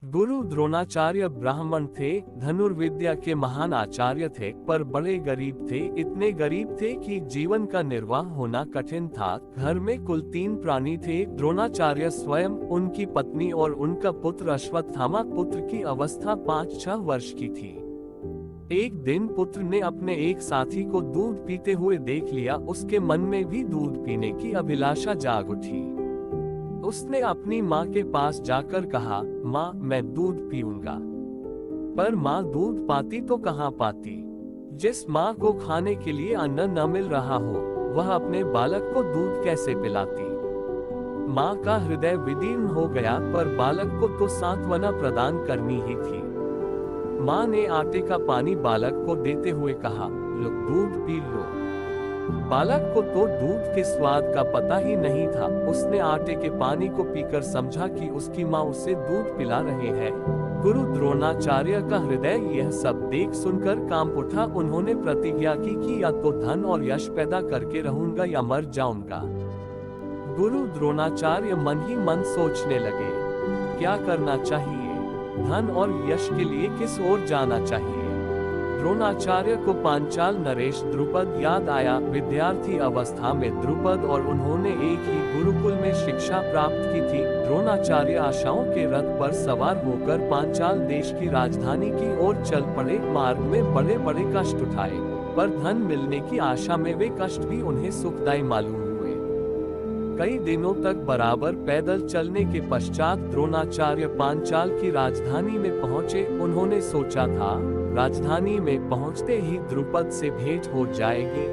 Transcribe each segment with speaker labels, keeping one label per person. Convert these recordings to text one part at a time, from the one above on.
Speaker 1: गुरु द्रोणाचार्य ब्राह्मण थे, धनुर्विद्या के महान आचार्य थे, पर बड़े गरीब थे। इतने गरीब थे कि जीवन का निर्वाह होना कठिन था। घर में कुल 3 प्राणी थे, द्रोणाचार्य स्वयं, उनकी पत्नी और उनका पुत्र अश्वत्थामा। पुत्र की अवस्था 5-6 वर्ष की थी। एक दिन पुत्र ने अपने एक साथी को दूध पीते हुए देख लिया। उसके मन में भी दूध पीने की अभिलाषा जाग उठी। उसने अपनी माँ के पास जाकर कहा, माँ, मैं दूध पीऊंगा। पर माँ दूध पाती तो कहाँ पाती। जिस माँ को खाने के लिए अन्न न मिल रहा हो, वह अपने बालक को दूध कैसे पिलाती। माँ का हृदय विदीर्ण हो गया, पर बालक को तो सांत्वना प्रदान करनी ही थी। माँ ने आटे का पानी बालक को देते हुए कहा, लो दूध पी लो। बालक को तो दूध के स्वाद का पता ही नहीं था। उसने आटे के पानी को पीकर समझा कि उसकी माँ उसे दूध पिला रहे हैं। गुरु द्रोणाचार्य का हृदय यह सब देख सुनकर कांप उठा। उन्होंने प्रतिज्ञा की कि या तो धन और यश पैदा करके रहूंगा या मर जाऊंगा। गुरु द्रोणाचार्य मन ही मन सोचने लगे, क्या करना चाहिए, धन और यश के लिए किस ओर जाना चाहिए। द्रोणाचार्य को पांचाल नरेश द्रुपद याद आया। विद्यार्थी अवस्था में द्रुपद और उन्होंने एक ही गुरुकुल में शिक्षा प्राप्त की थी। द्रोणाचार्य आशाओं के रथ पर सवार होकर पांचाल देश की राजधानी की ओर चल पड़े। मार्ग में बड़े बड़े कष्ट उठाए, पर धन मिलने की आशा में वे कष्ट भी उन्हें सुखदायी मालूम हुए। कई दिनों तक बराबर पैदल चलने के पश्चात द्रोणाचार्य पांचाल की राजधानी में पहुंचे। उन्होंने सोचा था, राजधानी में पहुंचते ही द्रुपद से भेंट हो जाएगी।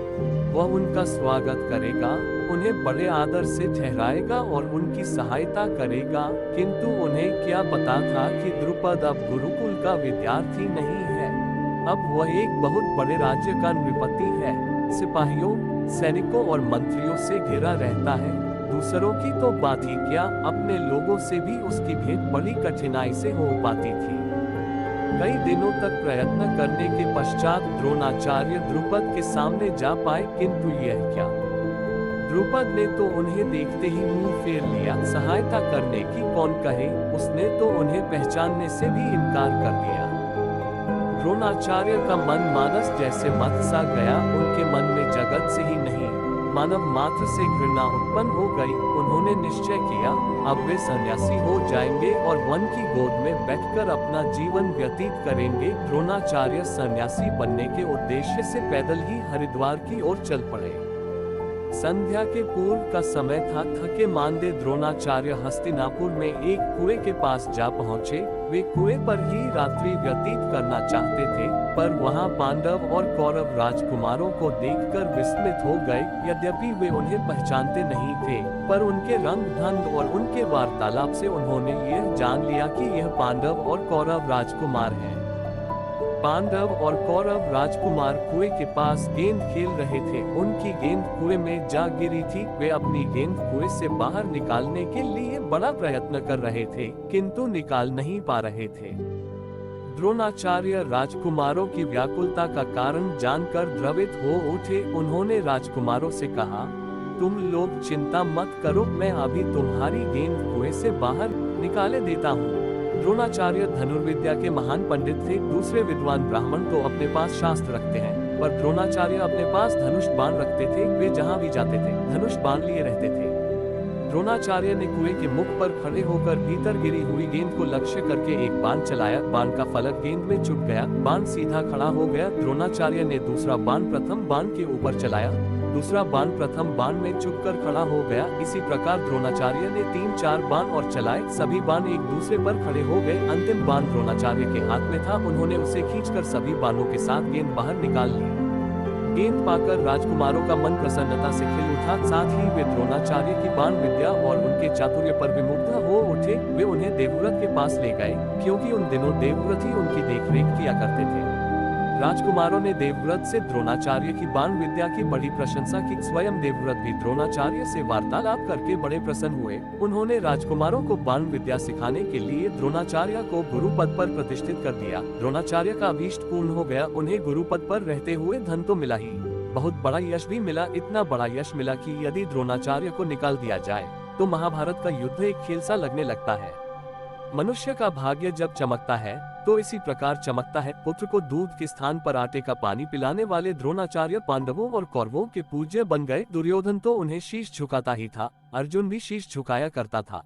Speaker 1: वह उनका स्वागत करेगा, उन्हें बड़े आदर से ठहराएगा और उनकी सहायता करेगा। किंतु उन्हें क्या पता था कि द्रुपद अब गुरुकुल का विद्यार्थी नहीं है। अब वह एक बहुत बड़े राज्य का नृपति है। सिपाहियों, सैनिकों और मंत्रियों से घिरा रहता है। दूसरों की तो बात ही क्या, अपने लोगों से भी उसकी भेंट बड़ी कठिनाई से हो पाती थी। कई दिनों तक प्रयत्न करने के पश्चात द्रोणाचार्य द्रुपद के सामने जा पाए, किंतु यह क्या, द्रुपद ने तो उन्हें देखते ही मुंह फेर लिया। सहायता करने की कौन कहे, उसने तो उन्हें पहचानने से भी इनकार कर दिया। द्रोणाचार्य का मन मानस जैसे मत सा गया। उनके मन में जगत से ही नहीं, मानव मात्र से घृणा उत्पन्न हो गई। उन्होंने निश्चय किया, अब वे सन्यासी हो जाएंगे और वन की गोद में बैठकर अपना जीवन व्यतीत करेंगे। द्रोणाचार्य सन्यासी बनने के उद्देश्य से पैदल ही हरिद्वार की ओर चल पड़े। संध्या के पूर्व का समय था। थके मांदे द्रोणाचार्य हस्तिनापुर में एक कुएं के पास जा पहुंचे। वे कुएं पर ही रात्रि व्यतीत करना चाहते थे, पर वहां पांडव और कौरव राजकुमारों को देखकर विस्मित हो गए। यद्यपि वे उन्हें पहचानते नहीं थे, पर उनके रंग ढंग और उनके वार्तालाप से उन्होंने यह जान लिया कि यह पांडव और कौरव राजकुमार हैं। पांडव और कौरव राजकुमार कुएं के पास गेंद खेल रहे थे। उनकी गेंद कुएं में जा गिरी थी। वे अपनी गेंद कुएं से बाहर निकालने के लिए बड़ा प्रयत्न कर रहे थे, किंतु निकाल नहीं पा रहे थे। द्रोणाचार्य राजकुमारों की व्याकुलता का कारण जानकर द्रवित हो उठे। उन्होंने राजकुमारों से कहा, तुम लोग चिंता मत करो, मैं अभी तुम्हारी गेंद कुएं से बाहर निकाले देता हूँ। द्रोणाचार्य धनुर्विद्या के महान पंडित थे। दूसरे विद्वान ब्राह्मण तो अपने पास शास्त्र रखते हैं, पर द्रोणाचार्य अपने पास धनुष बाण रखते थे। वे जहाँ भी जाते थे, धनुष बाण लिए रहते थे। द्रोणाचार्य ने कुएं के मुख पर खड़े होकर भीतर गिरी हुई गेंद को लक्ष्य करके एक बाण चलाया। बाण का फलक गेंद में चुभ गया। बाण सीधा खड़ा हो गया। द्रोणाचार्य ने दूसरा बाण प्रथम बाण के ऊपर चलाया। दूसरा बाण प्रथम बाण में चुभकर खड़ा हो गया। इसी प्रकार द्रोणाचार्य ने 3-4 बाण और चलाए। सभी बाण एक दूसरे पर खड़े हो गए। अंतिम बाण द्रोणाचार्य के हाथ में था। उन्होंने उसे खींचकर सभी बाणों के साथ गेंद बाहर निकाल ली। गेंद पाकर राजकुमारों का मन प्रसन्नता से खिल उठा। साथ ही वे द्रोणाचार्य की बाण विद्या और उनके चातुर्य पर विमुग्ध हो उठे। वे उन्हें देवव्रत के पास ले गए, क्योंकि उन दिनों देवव्रत ही उनकी देखरेख किया करते थे। राजकुमारों ने देवव्रत से द्रोणाचार्य की बाण विद्या की बड़ी प्रशंसा की। स्वयं देवव्रत भी द्रोणाचार्य से वार्तालाप करके बड़े प्रसन्न हुए। उन्होंने राजकुमारों को बाण विद्या सिखाने के लिए द्रोणाचार्य को गुरु पद पर प्रतिष्ठित कर दिया। द्रोणाचार्य का अभीष्ट पूर्ण हो गया। उन्हें गुरु पद पर रहते हुए धन तो मिला ही, बहुत बड़ा यश भी मिला। इतना बड़ा यश मिला कि यदि द्रोणाचार्य को निकाल दिया जाए तो महाभारत का युद्ध एक खेल सा लगने लगता है। मनुष्य का भाग्य जब चमकता है तो इसी प्रकार चमकता है। पुत्र को दूध के स्थान पर आटे का पानी पिलाने वाले द्रोणाचार्य पांडवों और कौरवों के पूज्य बन गए। दुर्योधन तो उन्हें शीश झुकाता ही था, अर्जुन भी शीश झुकाया करता था।